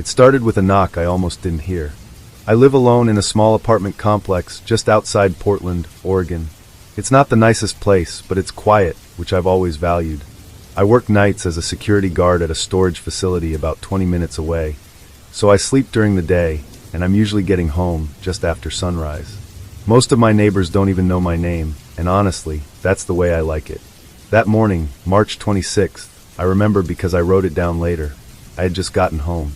It started with a knock I almost didn't hear. I live alone in a small apartment complex just outside Portland, Oregon. It's not the nicest place, but it's quiet, which I've always valued. I work nights as a security guard at a storage facility about 20 minutes away, so I sleep during the day, and I'm usually getting home just after sunrise. Most of my neighbors don't even know my name, and honestly, that's the way I like it. That morning, March 26th, I remember because I wrote it down later. I had just gotten home.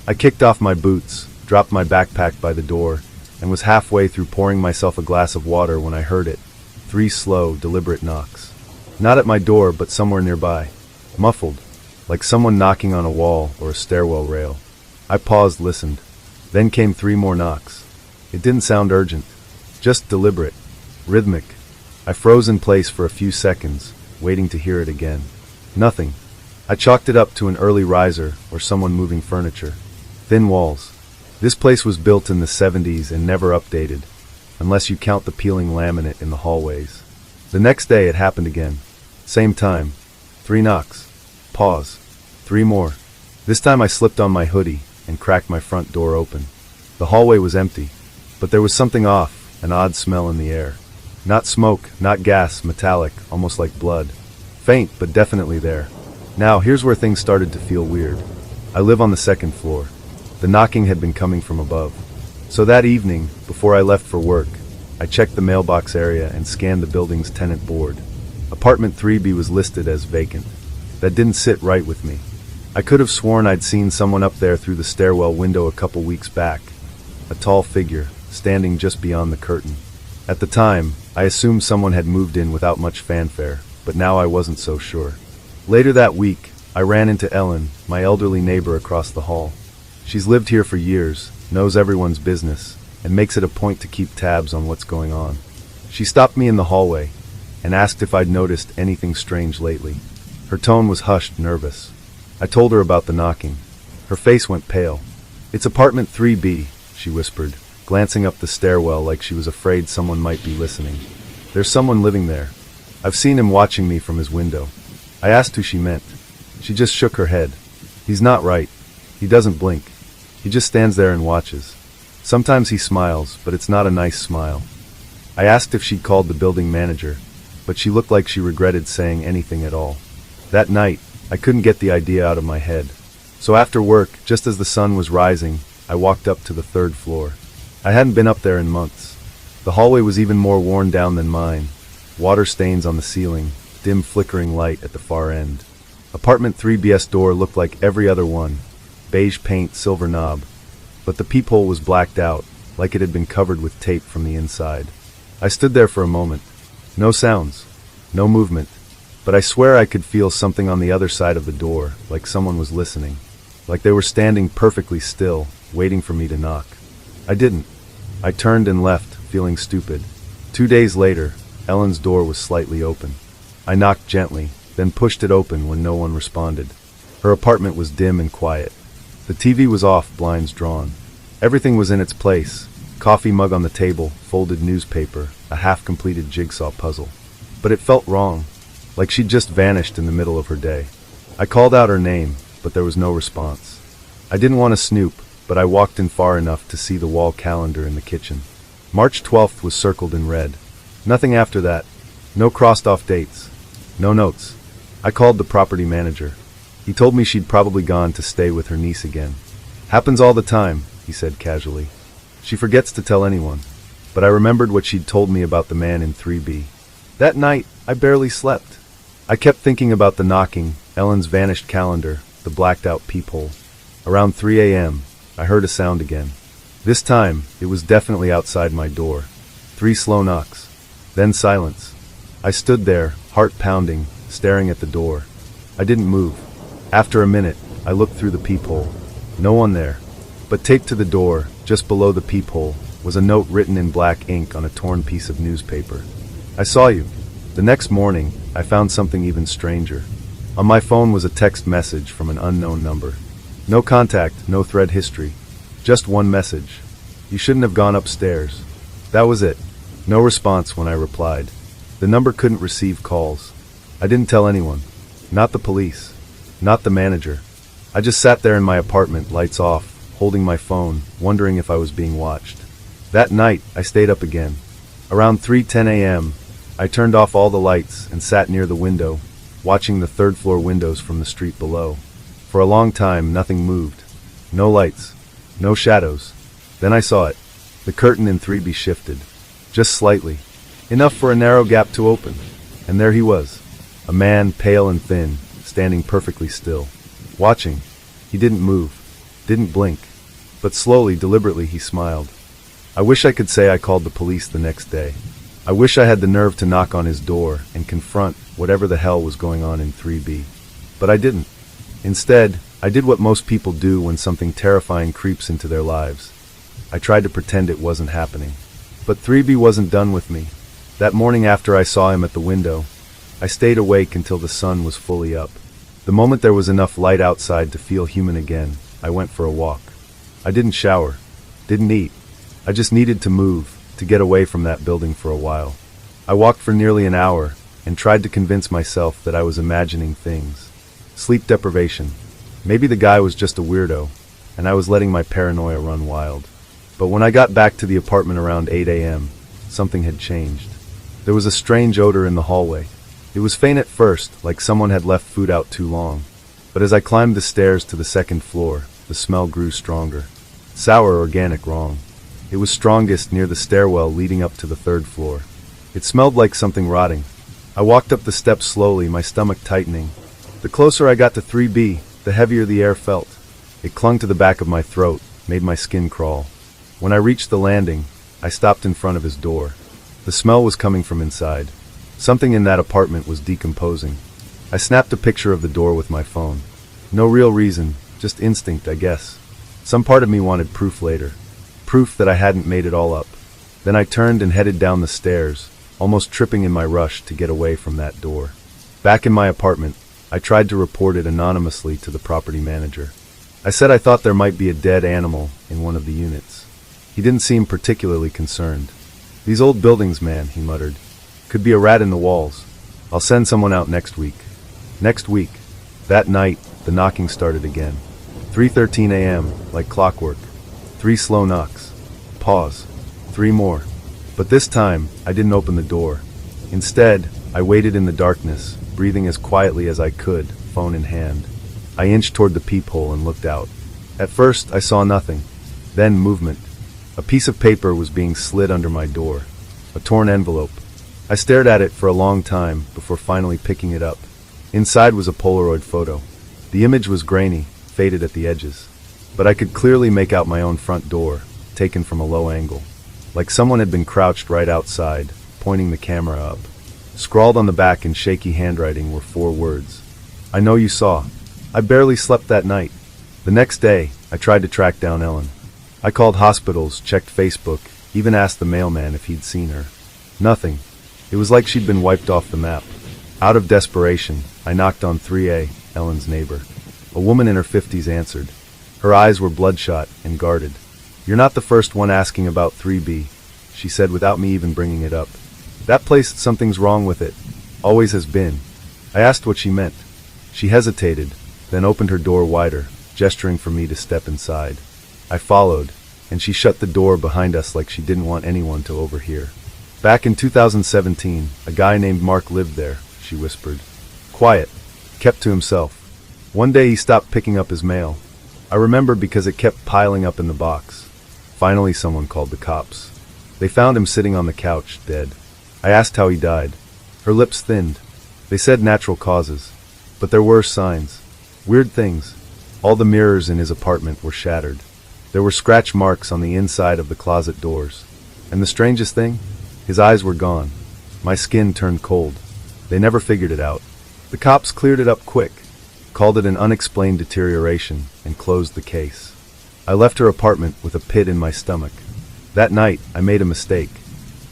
I kicked off my boots, dropped my backpack by the door, and was halfway through pouring myself a glass of water when I heard it. 3 slow, deliberate knocks. Not at my door, but somewhere nearby. Muffled, like someone knocking on a wall or a stairwell rail. I paused, listened. Then came 3 more knocks. It didn't sound urgent, just deliberate, rhythmic. I froze in place for a few seconds, waiting to hear it again. Nothing. I chalked it up to an early riser or someone moving furniture. Thin walls. This place was built in the 70s and never updated, unless you count the peeling laminate in the hallways. The next day it happened again. Same time. 3 knocks. Pause. 3 more. This time I slipped on my hoodie and cracked my front door open. The hallway was empty, but there was something off, an odd smell in the air. Not smoke, not gas, metallic, almost like blood. Faint, but definitely there. Now, here's where things started to feel weird. I live on the 2nd floor. The knocking had been coming from above. So that evening, before I left for work, I checked the mailbox area and scanned the building's tenant board. Apartment 3B was listed as vacant. That didn't sit right with me. I could have sworn I'd seen someone up there through the stairwell window a couple weeks back. A tall figure, standing just beyond the curtain. At the time, I assumed someone had moved in without much fanfare, but now I wasn't so sure. Later that week, I ran into Ellen, my elderly neighbor across the hall. She's lived here for years, knows everyone's business, and makes it a point to keep tabs on what's going on. She stopped me in the hallway and asked if I'd noticed anything strange lately. Her tone was hushed, nervous. I told her about the knocking. Her face went pale. "It's apartment 3B, she whispered, glancing up the stairwell like she was afraid someone might be listening. "There's someone living there. I've seen him watching me from his window." I asked who she meant. She just shook her head. "He's not right. He doesn't blink. He just stands there and watches. Sometimes he smiles, but it's not a nice smile." I asked if she'd called the building manager, but she looked like she regretted saying anything at all. That night, I couldn't get the idea out of my head. So after work, just as the sun was rising, I walked up to the 3rd floor. I hadn't been up there in months. The hallway was even more worn down than mine. Water stains on the ceiling, dim flickering light at the far end. Apartment 3B's door looked like every other one. Beige paint, silver knob. But the peephole was blacked out, like it had been covered with tape from the inside. I stood there for a moment. No sounds. No movement. But I swear I could feel something on the other side of the door, like someone was listening. Like they were standing perfectly still, waiting for me to knock. I didn't. I turned and left, feeling stupid. 2 days later, Ellen's door was slightly open. I knocked gently, then pushed it open when no one responded. Her apartment was dim and quiet. The TV was off, blinds drawn. Everything was in its place. Coffee mug on the table, folded newspaper, a half-completed jigsaw puzzle. But it felt wrong, like she'd just vanished in the middle of her day. I called out her name, but there was no response. I didn't want to snoop, but I walked in far enough to see the wall calendar in the kitchen. March 12th was circled in red. Nothing after that. No crossed-off dates. No notes. I called the property manager. He told me she'd probably gone to stay with her niece again. "Happens all the time," he said casually. "She forgets to tell anyone." But I remembered what she'd told me about the man in 3B. That night, I barely slept. I kept thinking about the knocking, Ellen's vanished calendar, the blacked-out peephole. Around 3 a.m., I heard a sound again. This time, it was definitely outside my door. 3 slow knocks. Then silence. I stood there, heart pounding, staring at the door. I didn't move. After a minute, I looked through the peephole. No one there. But taped to the door, just below the peephole, was a note written in black ink on a torn piece of newspaper. "I saw you." The next morning, I found something even stranger. On my phone was a text message from an unknown number. No contact, no thread history. Just one message. "You shouldn't have gone upstairs." That was it. No response when I replied. The number couldn't receive calls. I didn't tell anyone. Not the police. Not the manager. I just sat there in my apartment, lights off, holding my phone, wondering if I was being watched. That night, I stayed up again. Around 3:10 a.m., I turned off all the lights and sat near the window, watching the third-floor windows from the street below. For a long time, nothing moved. No lights. No shadows. Then I saw it. The curtain in 3B shifted. Just slightly. Enough for a narrow gap to open. And there he was. A man, pale and thin, standing perfectly still. Watching. He didn't move. Didn't blink. But slowly, deliberately, he smiled. I wish I could say I called the police the next day. I wish I had the nerve to knock on his door and confront whatever the hell was going on in 3B. But I didn't. Instead, I did what most people do when something terrifying creeps into their lives. I tried to pretend it wasn't happening. But 3B wasn't done with me. That morning after I saw him at the window, I stayed awake until the sun was fully up. The moment there was enough light outside to feel human again, I went for a walk. I didn't shower. Didn't eat. I just needed to move, to get away from that building for a while. I walked for nearly an hour and tried to convince myself that I was imagining things. Sleep deprivation. Maybe the guy was just a weirdo, and I was letting my paranoia run wild. But when I got back to the apartment around 8 a.m., something had changed. There was a strange odor in the hallway. It was faint at first, like someone had left food out too long. But as I climbed the stairs to the second floor, the smell grew stronger. Sour organic wrong. It was strongest near the stairwell leading up to the third floor. It smelled like something rotting. I walked up the steps slowly, my stomach tightening. The closer I got to 3B, the heavier the air felt. It clung to the back of my throat, made my skin crawl. When I reached the landing, I stopped in front of his door. The smell was coming from inside. Something in that apartment was decomposing. I snapped a picture of the door with my phone. No real reason, just instinct, I guess. Some part of me wanted proof later. Proof that I hadn't made it all up. Then I turned and headed down the stairs, almost tripping in my rush to get away from that door. Back in my apartment, I tried to report it anonymously to the property manager. I said I thought there might be a dead animal in one of the units. He didn't seem particularly concerned. "These old buildings, man," he muttered. "Could be a rat in the walls. I'll send someone out next week." Next week. That night, the knocking started again. 3:13 a.m., like clockwork. 3 slow knocks. Pause. 3 more. But this time, I didn't open the door. Instead, I waited in the darkness, breathing as quietly as I could, phone in hand. I inched toward the peephole and looked out. At first, I saw nothing. Then movement. A piece of paper was being slid under my door. A torn envelope. I stared at it for a long time before finally picking it up. Inside was a Polaroid photo. The image was grainy, faded at the edges. But I could clearly make out my own front door, taken from a low angle. Like someone had been crouched right outside, pointing the camera up. Scrawled on the back in shaky handwriting were 4 words. "I know you saw. I barely slept that night." The next day, I tried to track down Ellen. I called hospitals, checked Facebook, even asked the mailman if he'd seen her. Nothing. It was like she'd been wiped off the map. Out of desperation, I knocked on 3A, Ellen's neighbor. A woman in her 50s answered. Her eyes were bloodshot and guarded. "You're not the first one asking about 3B, she said without me even bringing it up. "That place, something's wrong with it. Always has been." I asked what she meant. She hesitated, then opened her door wider, gesturing for me to step inside. I followed, and she shut the door behind us like she didn't want anyone to overhear. "Back in 2017, a guy named Mark lived there," she whispered. Quiet, kept to himself. One day he stopped picking up his mail. I remember because it kept piling up in the box. Finally someone called the cops. They found him sitting on the couch, dead. I asked how he died. Her lips thinned. They said natural causes. But there were signs. Weird things. All the mirrors in his apartment were shattered. There were scratch marks on the inside of the closet doors. And the strangest thing? His eyes were gone. My skin turned cold. They never figured it out. The cops cleared it up quick, called it an unexplained deterioration, and closed the case. I left her apartment with a pit in my stomach. That night, I made a mistake.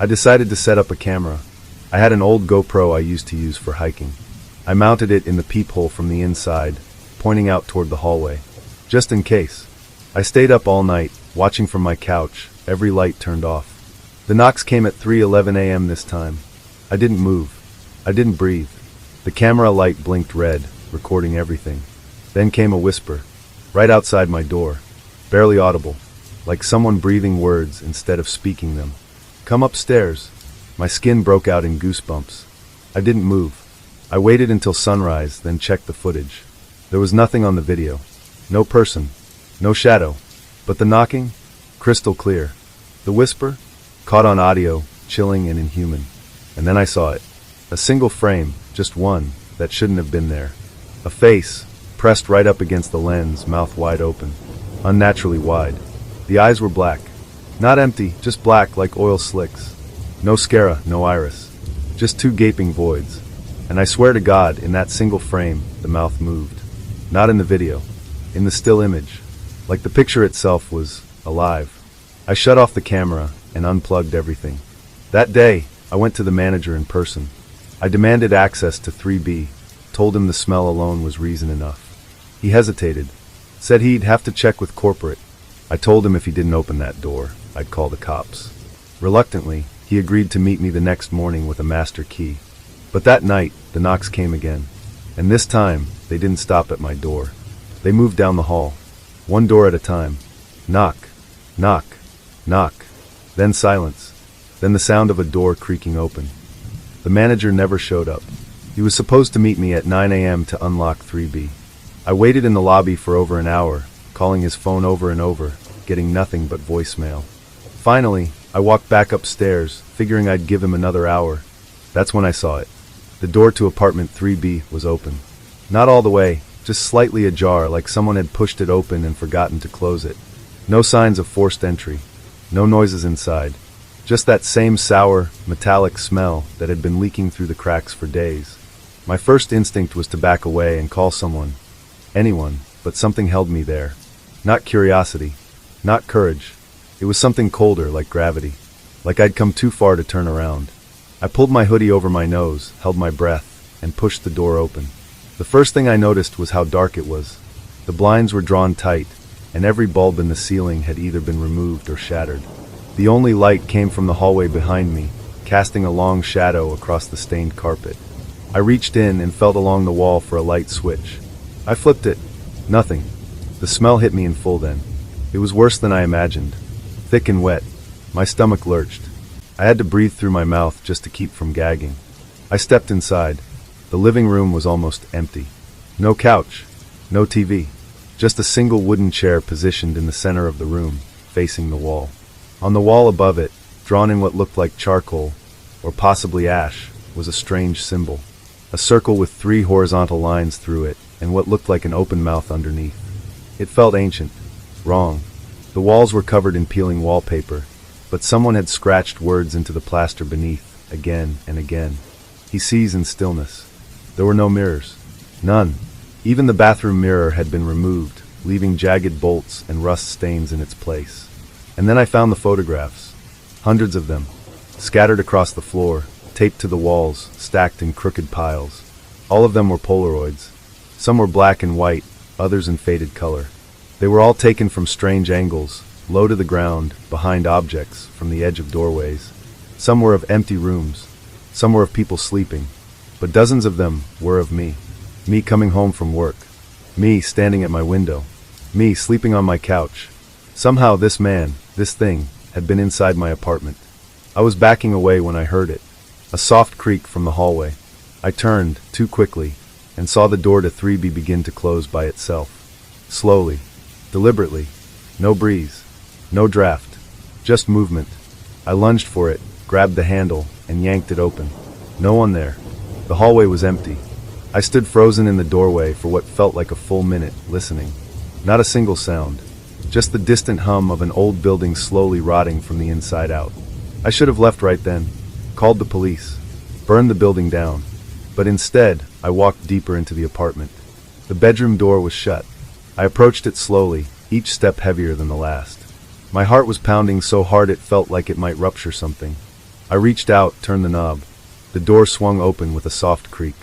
I decided to set up a camera. I had an old GoPro I used to use for hiking. I mounted it in the peephole from the inside, pointing out toward the hallway. Just in case. I stayed up all night, watching from my couch, every light turned off. The knocks came at 3:11 a.m. this time. I didn't move. I didn't breathe. The camera light blinked red, recording everything. Then came a whisper, right outside my door. barely audible, like someone breathing words instead of speaking them. "Come upstairs." My skin broke out in goosebumps. I didn't move. I waited until sunrise, then checked the footage. There was nothing on the video. No person. No shadow. But the knocking? Crystal clear. The whisper? Caught on audio, chilling and inhuman. And then I saw it. A single frame, just one, that shouldn't have been there. A face, pressed right up against the lens, mouth wide open. Unnaturally wide. The eyes were black. Not empty, just black like oil slicks. No sclera, no iris. Just two gaping voids. And I swear to God, in that single frame, the mouth moved. Not in the video. In the still image. Like the picture itself was alive. I shut off the camera and unplugged everything. That day, I went to the manager in person. I demanded access to 3B, told him the smell alone was reason enough. He hesitated, said he'd have to check with corporate. I told him if he didn't open that door, I'd call the cops. Reluctantly, he agreed to meet me the next morning with a master key. But that night, the knocks came again. And this time, they didn't stop at my door. They moved down the hall, one door at a time. Knock, knock, knock. Then silence. Then the sound of a door creaking open. The manager never showed up. He was supposed to meet me at 9 a.m. to unlock 3B. I waited in the lobby for over an hour, calling his phone over and over, getting nothing but voicemail. Finally, I walked back upstairs, figuring I'd give him another hour. That's when I saw it. The door to apartment 3B was open. Not all the way, just slightly ajar, like someone had pushed it open and forgotten to close it. No signs of forced entry. No noises inside. Just that same sour, metallic smell that had been leaking through the cracks for days. My first instinct was to back away and call someone. Anyone, but something held me there. Not curiosity. Not courage. It was something colder, like gravity. Like I'd come too far to turn around. I pulled my hoodie over my nose, held my breath, and pushed the door open. The first thing I noticed was how dark it was. The blinds were drawn tight, and every bulb in the ceiling had either been removed or shattered. The only light came from the hallway behind me, casting a long shadow across the stained carpet. I reached in and felt along the wall for a light switch. I flipped it. Nothing. The smell hit me in full then. It was worse than I imagined. Thick and wet. My stomach lurched. I had to breathe through my mouth just to keep from gagging. I stepped inside. The living room was almost empty. No couch. No TV. Just a single wooden chair positioned in the center of the room, facing the wall. On the wall above it, drawn in what looked like charcoal, or possibly ash, was a strange symbol. A circle with 3 horizontal lines through it, and what looked like an open mouth underneath. It felt ancient. Wrong. The walls were covered in peeling wallpaper, but someone had scratched words into the plaster beneath, again and again. He sees in stillness. There were no mirrors. None. Even the bathroom mirror had been removed, leaving jagged bolts and rust stains in its place. And then I found the photographs. Hundreds of them. Scattered across the floor, taped to the walls, stacked in crooked piles. All of them were Polaroids. Some were black and white, others in faded color. They were all taken from strange angles, low to the ground, behind objects, from the edge of doorways. Some were of empty rooms. Some were of people sleeping. But dozens of them were of me. Me coming home from work. Me standing at my window. Me sleeping on my couch. Somehow this man, this thing, had been inside my apartment. I was backing away when I heard it. A soft creak from the hallway. I turned, too quickly, and saw the door to 3B begin to close by itself. Slowly. Deliberately. No breeze. No draft. Just movement. I lunged for it, grabbed the handle, and yanked it open. No one there. The hallway was empty. I stood frozen in the doorway for what felt like a full minute, listening. Not a single sound. Just the distant hum of an old building slowly rotting from the inside out. I should have left right then. Called the police. Burned the building down. But instead, I walked deeper into the apartment. The bedroom door was shut. I approached it slowly, each step heavier than the last. My heart was pounding so hard it felt like it might rupture something. I reached out, turned the knob. The door swung open with a soft creak.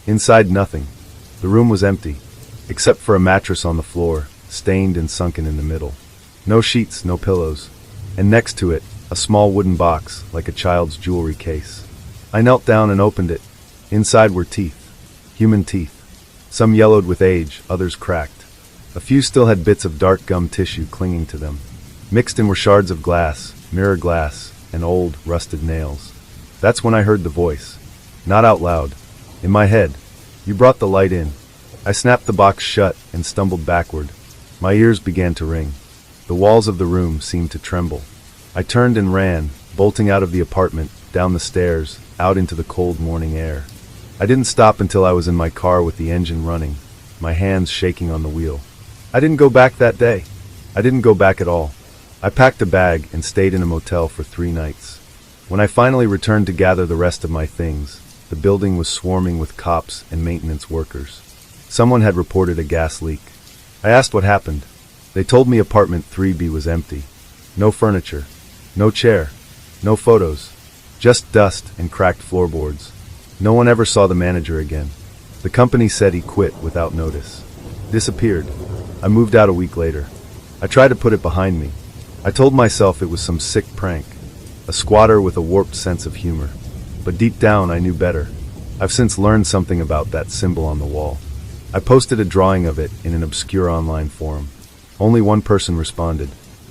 Inside, nothing. The room was empty, except for a mattress on the floor, stained and sunken in the middle. No sheets, no pillows. And next to it, a small wooden box, like a child's jewelry case. I knelt down and opened it. Inside were teeth. Human teeth. Some yellowed with age, others cracked. A few still had bits of dark gum tissue clinging to them. Mixed in were shards of glass, mirror glass, and old, rusted nails. That's when I heard the voice. Not out loud. In my head. You brought the light in. I snapped the box shut and stumbled backward. My ears began to ring. The walls of the room seemed to tremble. I turned and ran, bolting out of the apartment, down the stairs, out into the cold morning air. I didn't stop until I was in my car with the engine running, my hands shaking on the wheel. I didn't go back that day. I didn't go back at all. I packed a bag and stayed in a motel for 3 nights. When I finally returned to gather the rest of my things, the building was swarming with cops and maintenance workers. Someone had reported a gas leak. I asked what happened. They told me apartment 3B was empty. No furniture. No chair. No photos. Just dust and cracked floorboards. No one ever saw the manager again. The company said he quit without notice. Disappeared. I moved out a week later. I tried to put it behind me. I told myself it was some sick prank. A squatter with a warped sense of humor. But deep down I knew better. I've since learned something about that symbol on the wall. I posted a drawing of it in an obscure online forum. Only one person responded.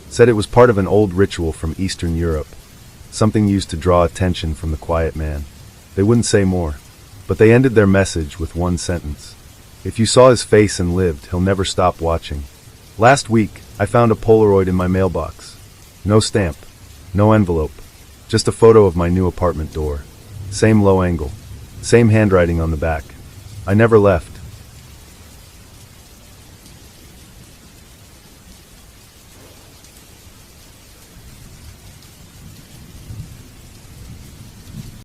Said it was part of an old ritual from Eastern Europe. Something used to draw attention from the quiet man. They wouldn't say more. But they ended their message with one sentence. If you saw his face and lived, he'll never stop watching. Last week, I found a Polaroid in my mailbox. No stamp. No envelope. Just a photo of my new apartment door. Same low angle. Same handwriting on the back. I never left.